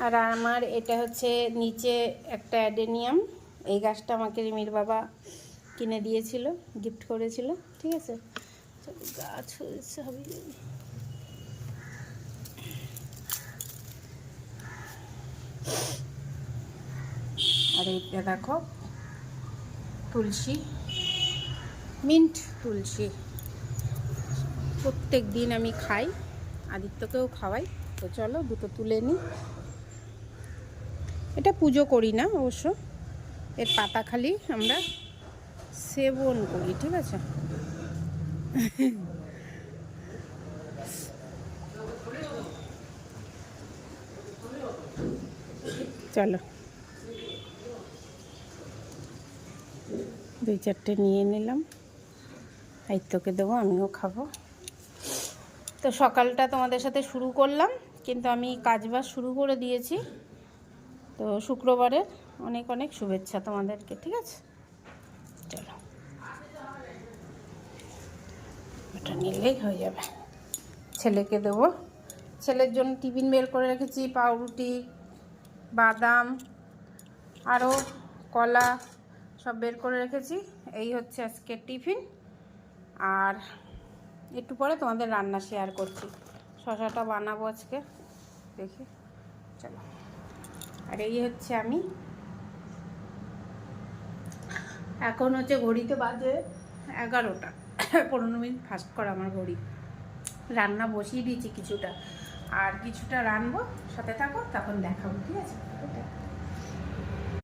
আর আমার এটা হচ্ছে নিচে একটা অ্যাডেনিয়াম। এই গাছটা আমাকে রিমির বাবা কিনে দিয়েছিল, গিফট করেছিল। ঠিক আছে, গাছ হয়েছে হবে। আর এইটা দেখো তুলসী, মিন্ট তুলসী। প্রত্যেক দিন আমি খাই, আদিত্যকেও খাওয়াই। তো চলো দুটো তুলে নিই। এটা পুজো করি না অবশ্য, এর পাতা খালি আমরা সেবন করি। ঠিক আছে, চলো 2-4টে নিয়ে নিলাম, আদিত্যকে দেবো, আমিও খাবো। তো সকালটা তোমাদের সাথে শুরু করলাম, কিন্তু আমি কাজবাজ শুরু করে দিয়েছি। তো শুক্রবারের অনেক অনেক শুভেচ্ছা তোমাদেরকে। ঠিক আছে, চলো এটা নিলেই হয়ে যাবে। ছেলেকে দেবো, ছেলের জন্য টিফিন বের করে রেখেছি, পাউরুটি, বাদাম, আরও কলা সব বের করে রেখেছি। এই হচ্ছে আজকের টিফিন। আর একটু পরে তোমাদের রান্না শেয়ার করছি। শশাটা বানাবো আজকে, দেখি চলো। আর এই হচ্ছে আমি, এখন হচ্ছে ঘড়িতে বাজে 11টা 15 মিনিট ফাস্ট করা আমার ঘড়ি। রান্না বসিয়ে দিয়েছি কিছুটা, আর কিছুটা রানবো, সাথে থাকো, তখন দেখাবো। ঠিক আছে।